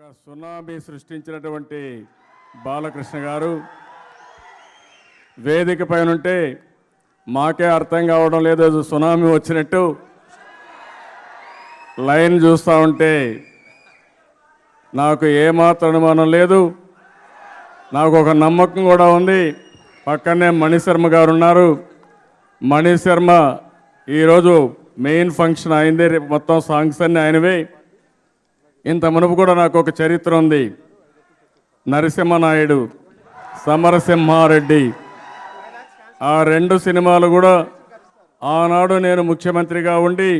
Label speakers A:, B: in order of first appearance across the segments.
A: ఒక సునామీ సృష్టించినటువంటి బాలకృష్ణ గారు వేదిక పైన ఉంటే మాకే అర్థం కావడం లేదు, అది సునామీ వచ్చినట్టు లైన్ చూస్తూ ఉంటే నాకు ఏమాత్రం అనుమానం లేదు. నాకు ఒక నమ్మకం కూడా ఉంది. పక్కనే మణిశర్మ గారు ఉన్నారు. మణిశర్మ ఈరోజు మెయిన్ ఫంక్షన్ అయింది, మొత్తం సాంగ్స్ అన్నీ ఆయనవే. ఇంత మునుపు కూడా నాకు ఒక చరిత్ర ఉంది. నరసింహనాయుడు, సమరసింహారెడ్డి, ఆ రెండు సినిమాలు కూడా ఆనాడు నేను ముఖ్యమంత్రిగా ఉండి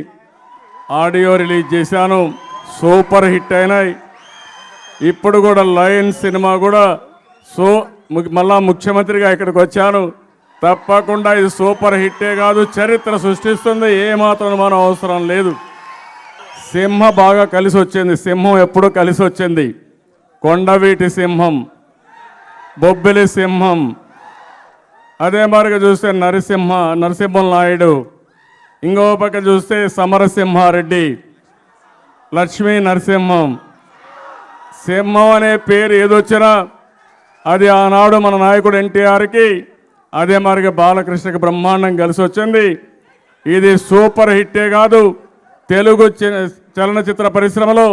A: ఆడియో రిలీజ్ చేశాను, సూపర్ హిట్ అయినాయి. ఇప్పుడు కూడా లయన్ సినిమా కూడా మళ్ళా ముఖ్యమంత్రిగా ఇక్కడికి వచ్చాను. తప్పకుండా ఇది సూపర్ హిట్టే కాదు, చరిత్ర సృష్టిస్తుంది, ఏమాత్రం మనం అవసరం లేదు. సింహ బాగా కలిసి వచ్చింది, సింహం ఎప్పుడూ కలిసి వచ్చింది. కొండవీటి సింహం, బొబ్బిలి సింహం, అదే మరిగా చూస్తే నరసింహం నాయుడు, ఇంకో పక్క చూస్తే సమరసింహారెడ్డి, లక్ష్మీ నరసింహం. సింహం అనే పేరు ఏదొచ్చినా అది ఆనాడు మన నాయకుడు ఎన్టీఆర్కి, అదే మరిగా బాలకృష్ణకి బ్రహ్మాండం కలిసి వచ్చింది. ఇది సూపర్ హిట్టే కాదు, తెలుగు చలనచిత్ర పరిశ్రమలో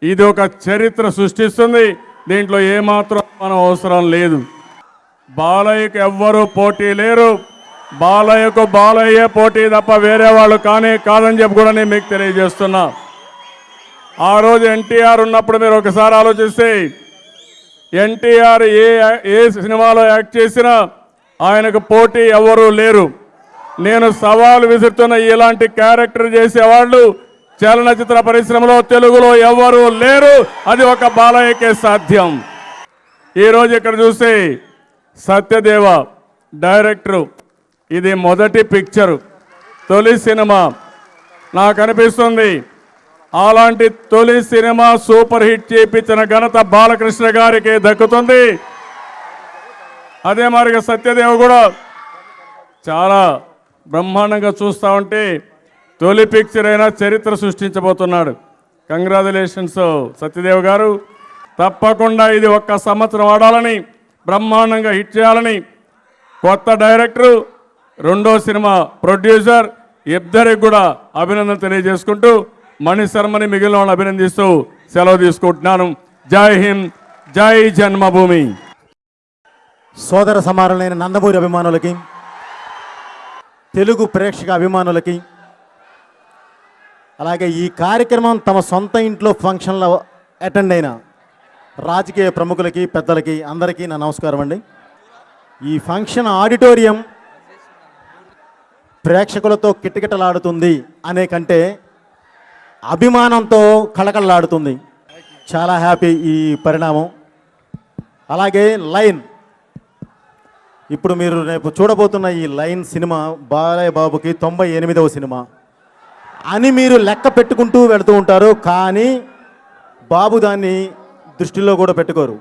A: ఇది ఒక చరిత్ర సృష్టిస్తుంది. దీంట్లో ఏమాత్రం మనం అవసరం లేదు. బాలయ్యకు ఎవ్వరూ పోటీ లేరు. బాలయ్యకు బాలయ్యే పోటీ తప్ప వేరే వాళ్ళు కాదని చెప్పి కూడా నేను మీకు తెలియజేస్తున్నా. ఆ రోజు ఎన్టీఆర్ ఉన్నప్పుడు మీరు ఒకసారి ఆలోచిస్తే ఎన్టీఆర్ ఏ సినిమాలో యాక్ట్ చేసినా ఆయనకు పోటీ ఎవరూ లేరు. నేను సవాలు విసురుతున్న ఇలాంటి క్యారెక్టర్ చేసేవాళ్ళు చలనచిత్ర పరిశ్రమలో తెలుగులో ఎవరూ లేరు. అది ఒక బాలయ్యకే సాధ్యం. ఈరోజు ఇక్కడ చూస్తే సత్యదేవ డైరెక్టరు, ఇది మొదటి పిక్చరు, తొలి సినిమా. నాకు అనిపిస్తుంది అలాంటి తొలి సినిమా సూపర్ హిట్ చేయించిన ఘనత బాలకృష్ణ గారికి దక్కుతుంది. అదే మరిగా సత్యదేవ కూడా చాలా బ్రహ్మాండంగా చూస్తూ ఉంటే తొలి పిక్చర్ అయినా చరిత్ర సృష్టించబోతున్నాడు. కంగ్రాచులేషన్స్ సత్యదేవ్ గారు. తప్పకుండా ఇది ఒక్క సంవత్సరం ఆడాలని, బ్రహ్మాండంగా హిట్ చేయాలని కొత్త డైరెక్టరు, రెండో సినిమా ప్రొడ్యూసర్ ఇద్దరికి కూడా అభినందన తెలియజేసుకుంటూ మణిశర్మని మిగిలిన వాళ్ళని అభినందిస్తూ సెలవు తీసుకుంటున్నాను. జై హింద్, జై జన్మభూమి.
B: సోదర సమానులైన నందమూరి అభిమానులకి, తెలుగు ప్రేక్షక అభిమానులకి, అలాగే ఈ కార్యక్రమం తమ సొంత ఇంట్లో ఫంక్షన్లో అటెండ్ అయిన రాజకీయ ప్రముఖులకి, పెద్దలకి అందరికీ నా నమస్కారం అండి. ఈ ఫంక్షన్ ఆడిటోరియం ప్రేక్షకులతో కిటకిటలాడుతుంది అనే కంటే అభిమానంతో కళకళలాడుతుంది. చాలా హ్యాపీ ఈ పరిణామం. అలాగే లైన్, ఇప్పుడు మీరు రేపు చూడబోతున్న ఈ లైన్ సినిమా బాలయ్య బాబుకి 98వ సినిమా అని మీరు లెక్క పెట్టుకుంటూ వెళుతూ ఉంటారు. కానీ బాబు దాన్ని దృష్టిలో కూడా పెట్టుకోరు.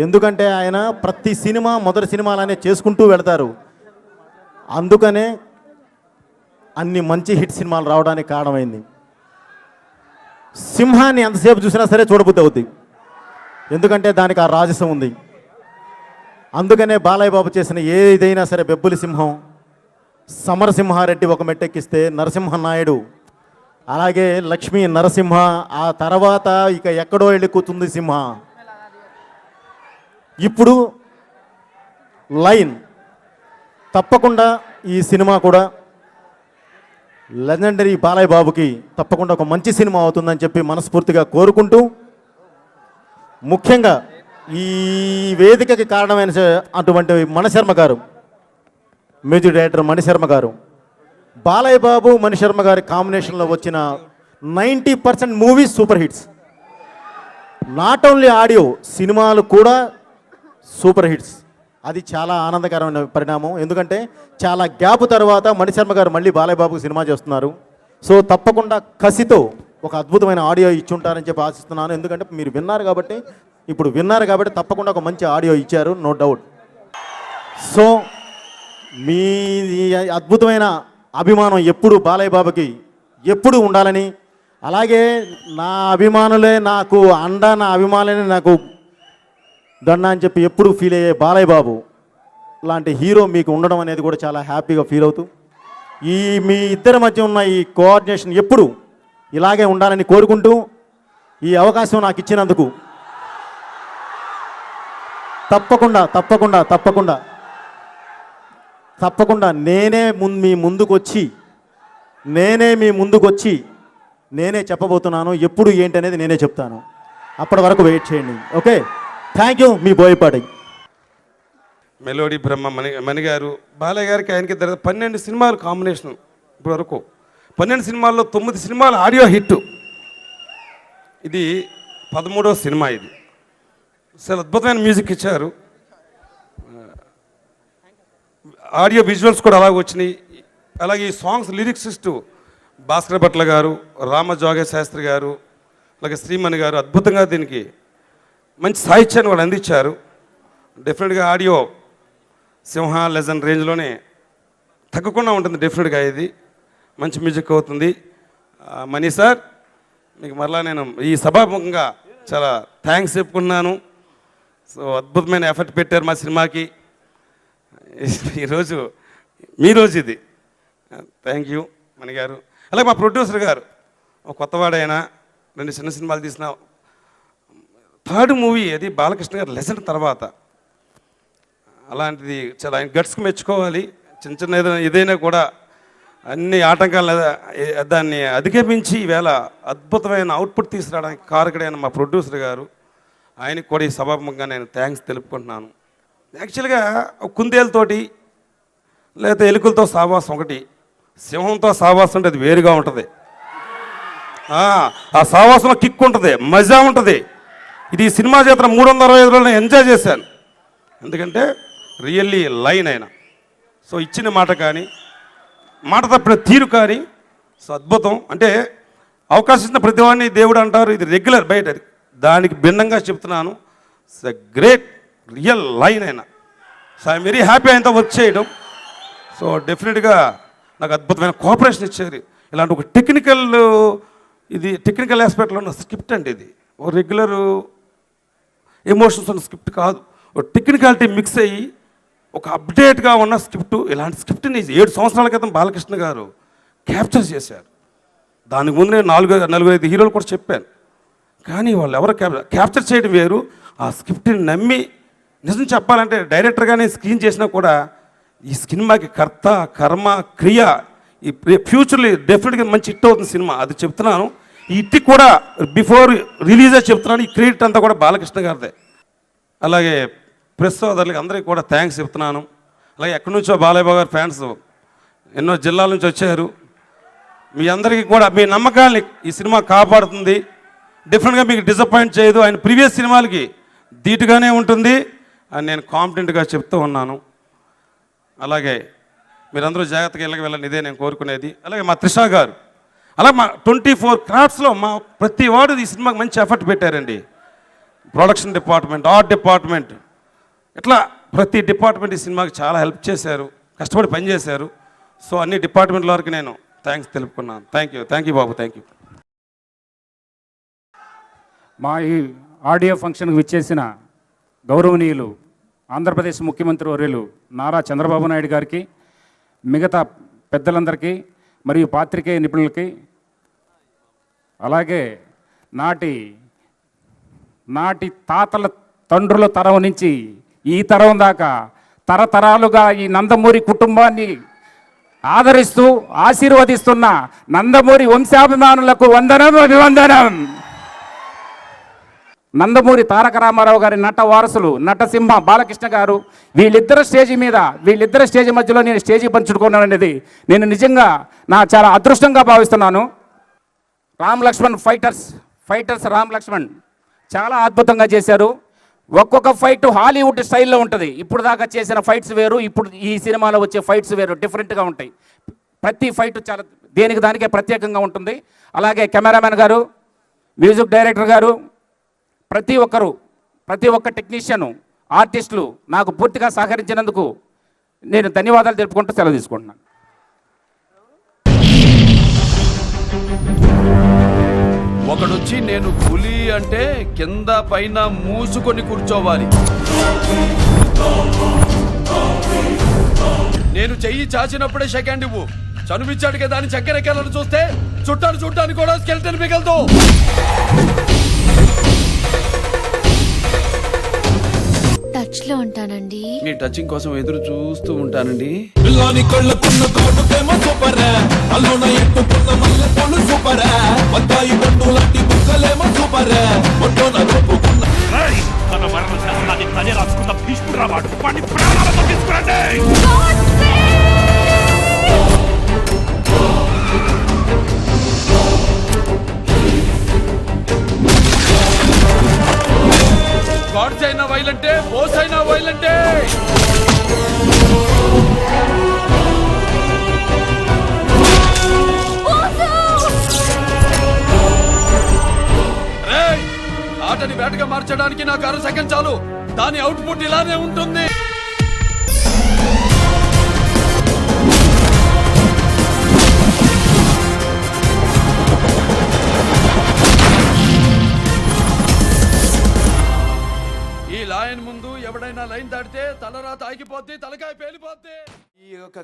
B: ఎందుకంటే ఆయన ప్రతి సినిమా మొదటి సినిమాలనే చేసుకుంటూ వెళతారు. అందుకనే అన్ని మంచి హిట్ సినిమాలు రావడానికి కారణమైంది. సింహాన్ని ఎంతసేపు చూసినా సరే చూడబుద్ధి అవుద్ది, ఎందుకంటే దానికి ఆ రాజసం ఉంది. అందుకనే బాలయ్య బాబు చేసిన ఏదైనా సరే, బెబ్బులి సింహం, సమరసింహారెడ్డి ఒక మెట్టెక్కిస్తే, నరసింహనాయుడు, అలాగే లక్ష్మీ నరసింహ, ఆ తర్వాత ఇక ఎక్కడో వెళ్ళి కూర్చుంది సింహ. ఇప్పుడు లైన్. తప్పకుండా ఈ సినిమా కూడా లెజెండరీ బాలయ్య బాబుకి తప్పకుండా ఒక మంచి సినిమా అవుతుందని చెప్పి మనస్ఫూర్తిగా కోరుకుంటూ, ముఖ్యంగా ఈ వేదికకి కారణమైన అటువంటి మణిశర్మ గారు, మ్యూజిక్ డైరెక్టర్ మణిశర్మ గారు, బాలయ్య బాబు మణిశర్మ గారి కాంబినేషన్లో వచ్చిన 90% movies super hits. Not only audio, సినిమాలు కూడా సూపర్ హిట్స్. అది చాలా ఆనందకరమైన పరిణామం. ఎందుకంటే చాలా గ్యాప్ తర్వాత మణిశర్మ గారు మళ్ళీ బాలయ్య బాబుకి సినిమా చేస్తున్నారు. సో తప్పకుండా కసితో ఒక అద్భుతమైన ఆడియో ఇచ్చుంటారని చెప్పి ఆశిస్తున్నాను. ఎందుకంటే మీరు విన్నారు కాబట్టి తప్పకుండా ఒక మంచి ఆడియో ఇచ్చారు, నో డౌట్. సో మీ అద్భుతమైన అభిమానం ఎప్పుడు బాలయ్య బాబుకి ఎప్పుడు ఉండాలని, అలాగే నా అభిమానులే నాకు అండ, నా అభిమానులే నాకు దండ అని చెప్పి ఎప్పుడు ఫీల్ అయ్యే బాలయ్య బాబు లాంటి హీరో మీకు ఉండడం అనేది కూడా చాలా హ్యాపీగా ఫీల్ అవుతూ, ఈ మీ ఇద్దరి మధ్య ఉన్న ఈ కోఆర్డినేషన్ ఎప్పుడు ఇలాగే ఉండాలని కోరుకుంటూ, ఈ అవకాశం నాకు ఇచ్చినందుకు తప్పకుండా తప్పకుండా తప్పకుండా తప్పకుండా నేనే మీ ముందుకొచ్చి నేనే చెప్పబోతున్నాను. ఎప్పుడు ఏంటి అనేది నేనే చెప్తాను. అప్పటి వరకు వెయిట్ చేయండి. Okay, thank you. మీ బోయపాటి
C: మెలోడీ బ్రహ్మ మణి గారు, బాలయ్య గారికి ఆయనకి 12 సినిమాలు కాంబినేషన్. ఇప్పుడు వరకు 12 సినిమాల్లో 9 సినిమాలు ఆడియో హిట్. ఇది 13వ సినిమా. ఇది చాలా అద్భుతమైన మ్యూజిక్ ఇచ్చారు. ఆడియో విజువల్స్ కూడా అలాగే వచ్చినాయి. అలాగే ఈ సాంగ్స్ లిరిక్సిస్టు భాస్కర్ భట్ల గారు, రామజోగేశ్ శాస్త్రి గారు, అలాగే శ్రీమణి గారు అద్భుతంగా దీనికి మంచి సాహిత్యాన్ని వాళ్ళు అందించారు. డెఫినెట్గా ఆడియో సింహ లెజెండ్ రేంజ్లోనే తగ్గకుండా ఉంటుంది. డెఫినెట్గా ఇది మంచి మ్యూజిక్ అవుతుంది. మనీ సార్, మీకు మరలా నేను ఈ సభాముఖంగా చాలా థ్యాంక్స్ చెప్పుకున్నాను. సో అద్భుతమైన ఎఫర్ట్ పెట్టారు మా సినిమాకి. ఈరోజు మీ రోజు ఇది. థ్యాంక్ యూ మణి గారు. అలాగే మా ప్రొడ్యూసర్ గారు, ఒక కొత్తవాడైనా 2 చిన్న సినిమాలు తీసిన 3rd మూవీ అది బాలకృష్ణ గారు లెజెండ్ తర్వాత. అలాంటిది చాలా ఆయన గట్స్కి మెచ్చుకోవాలి. చిన్న చిన్న ఏదైనా కూడా అన్ని ఆటంకాలు దాన్ని అధిగమించి ఈవేళ అద్భుతమైన అవుట్పుట్ తీసుకురావడానికి కారకుడైన మా ప్రొడ్యూసర్ గారు, ఆయనకు కూడా ఈ సభాముఖంగా నేను థ్యాంక్స్ తెలుపుకుంటున్నాను. యాక్చువల్గా కుందేలతోటి లేకపోతే ఎలుకలతో సావాసం ఒకటి, సింహంతో సావాసం అంటే అది వేరుగా ఉంటుంది. ఆ సావాసంలో కిక్ ఉంటుంది, మజా ఉంటుంది. ఇది సినిమా చేతన 365 రోజులు ఎంజాయ్ చేశాను. ఎందుకంటే రియల్లీ లైన్ అయినా సో ఇచ్చిన మాట కానీ, మాట తప్పిన తీరు కానీ సో అద్భుతం. అంటే అవకాశం ఇచ్చిన ప్రతివాడిని దేవుడు అంటారు, ఇది రెగ్యులర్ బయట, దానికి భిన్నంగా చెప్తున్నాను. It's a great real line అయినా. సో ఐఎమ్ వెరీ హ్యాపీ ఆయనతో వర్క్ చేయడం. సో డెఫినెట్గా నాకు అద్భుతమైన కోఆపరేషన్ ఇచ్చారు. ఇలాంటి ఒక టెక్నికల్ ఆస్పెక్ట్లో ఉన్న స్క్రిప్ట్ అండి. ఇది ఒక రెగ్యులర్ ఎమోషన్స్ ఉన్న స్క్రిప్ట్ కాదు, ఒక టెక్నికాలిటీ మిక్స్ అయ్యి ఒక అప్డేట్గా ఉన్న స్క్రిప్ట్. ఇలాంటి స్క్రిప్ట్ని 7 సంవత్సరాల క్రితం బాలకృష్ణ గారు క్యాప్చర్ చేశారు. దానికి ముందు నేను 4-5 హీరోలు కూడా చెప్పాను. కానీ వాళ్ళు ఎవరు క్యాప్చర్ చేయడం వేరు, ఆ స్క్రిప్ట్ని నమ్మి నిజం చెప్పాలంటే డైరెక్టర్గానే స్క్రీన్ చేసినా కూడా ఈ సినిమాకి కర్త కర్మ క్రియ ఈ ఫ్యూచర్లో డెఫినెట్గా మంచి హిట్ అవుతుంది సినిమా. అది చెప్తున్నాను. ఈ హిట్ కూడా బిఫోర్ రిలీజే చెప్తున్నాను. ఈ క్రెడిట్ అంతా కూడా బాలకృష్ణ గారిదే. అలాగే ప్రెస్ సోదరులకి అందరికీ కూడా థ్యాంక్స్ చెప్తున్నాను. అలాగే ఎక్కడి నుంచో బాలయ్య బాబు గారి ఫ్యాన్స్ ఎన్నో జిల్లాల నుంచి వచ్చారు. మీ అందరికీ కూడా మీ నమ్మకాల్ని ఈ సినిమా కాపాడుతుంది. డెఫినెట్గా మీకు డిసప్పాయింట్ చేయదు. ఆయన ప్రీవియస్ సినిమాలకి ధీటుగానే ఉంటుంది అని నేను కాన్ఫిడెంట్గా చెప్తూ ఉన్నాను. అలాగే మీరందరూ జాగ్రత్తగా ఇళ్ళకి వెళ్ళండి, ఇదే నేను కోరుకునేది. అలాగే మా త్రిష గారు, అలాగే మా 24 క్రాఫ్ట్స్లో మా ప్రతి వాడు ఈ సినిమాకి మంచి ఎఫర్ట్ పెట్టారండి. ప్రొడక్షన్ డిపార్ట్మెంట్, ఆర్ట్ డిపార్ట్మెంట్, ఇట్లా ప్రతి డిపార్ట్మెంట్ ఈ సినిమాకి చాలా హెల్ప్ చేశారు, కష్టపడి పనిచేశారు. సో అన్ని డిపార్ట్మెంట్ల వరకు నేను థ్యాంక్స్ తెలుపుకున్నాను. థ్యాంక్ యూ బాబు, థ్యాంక్ యూ.
D: మా ఈ ఆడియో ఫంక్షన్కి విచ్చేసిన గౌరవనీయులు ఆంధ్రప్రదేశ్ ముఖ్యమంత్రి వర్యులు నారా చంద్రబాబు నాయుడు గారికి, మిగతా పెద్దలందరికీ మరియు పాత్రికేయ నిపుణులకి, అలాగే నాటి తాతల తండ్రుల తరం నుంచి ఈ తరం దాకా తరతరాలుగా ఈ నందమూరి కుటుంబాన్ని ఆదరిస్తూ ఆశీర్వదిస్తున్న నందమూరి వంశాభిమానులకు వందనం, అభివందనం. నందమూరి తారక రామారావు గారి నట వారసులు నటసింహ బాలకృష్ణ గారు, వీళ్ళిద్దరు స్టేజి మధ్యలో నేను స్టేజీ పంచుకున్నాను అనేది నేను నిజంగా చాలా అదృష్టంగా భావిస్తున్నాను. రామ్ లక్ష్మణ్ ఫైటర్స్ రామ్ లక్ష్మణ్ చాలా అద్భుతంగా చేశారు. ఒక్కొక్క ఫైట్ హాలీవుడ్ స్టైల్లో ఉంటుంది. ఇప్పుడు దాకా చేసిన ఫైట్స్ వేరు, ఇప్పుడు ఈ సినిమాలో వచ్చే ఫైట్స్ వేరు, డిఫరెంట్గా ఉంటాయి. ప్రతి ఫైట్ చాలా దానికే ప్రత్యేకంగా ఉంటుంది. అలాగే కెమెరామెన్ గారు, మ్యూజిక్ డైరెక్టర్ గారు, ప్రతి ఒక్క టెక్నీషియను, ఆర్టిస్టులు నాకు పూర్తిగా సహకరించినందుకు నేను ధన్యవాదాలు తెలుపుకుంటూ సెలవు తీసుకుంటున్నాను.
E: ఒకడొచ్చి నేను పులి అంటే కింద పైన మూసుకొని కూర్చోవాలి. నేను చెయ్యి చాచినప్పుడే సెకండ్ ఇవ్వు. చనువిచ్చాడు కదా అని చక్కెరెక్కాలను చూస్తే చుట్టాలు చూడటానికి కూడా స్కెల్టన్ మిగలదు.
F: టచ్ లో ఉంటానండి.
E: మీ టచింగ్ కోసం ఎదురు చూస్తూ ఉంటానండి.
G: తన మరణ శాసనాన్ని తనే రాసుకున్న భీష్ముడు వాడు వాడిని ప్రాణాలతో తీసుకురండి.
E: గాడ్స్ అయినా వైలంటే, బోస్ అయినా వైలంటే. ఆటని వేటగా మార్చడానికి నాకు 6 సెకండ్ చాలు. దాని అవుట్పుట్ ఇలానే ఉంటుంది. ఈ లైన్ ముందు ఎవడైనా లైన్ దాటితే తలరాత ఆగిపోద్ది, తలకాయ పేలిపోద్ది. ఈ యొక్క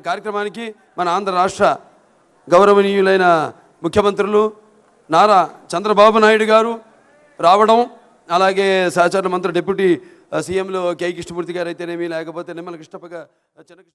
E: కార్యక్రమానికి మన ఆంధ్ర రాష్ట్ర గౌరవనీయులైన ముఖ్యమంత్రులు నారా చంద్రబాబు నాయుడు గారు రావడం, అలాగే సహచర మంత్రి డిప్యూటీ సీఎంలు కే కృష్ణమూర్తి గారు అయితేనేమి, లేకపోతే నిమ్మల కృష్ణప్ప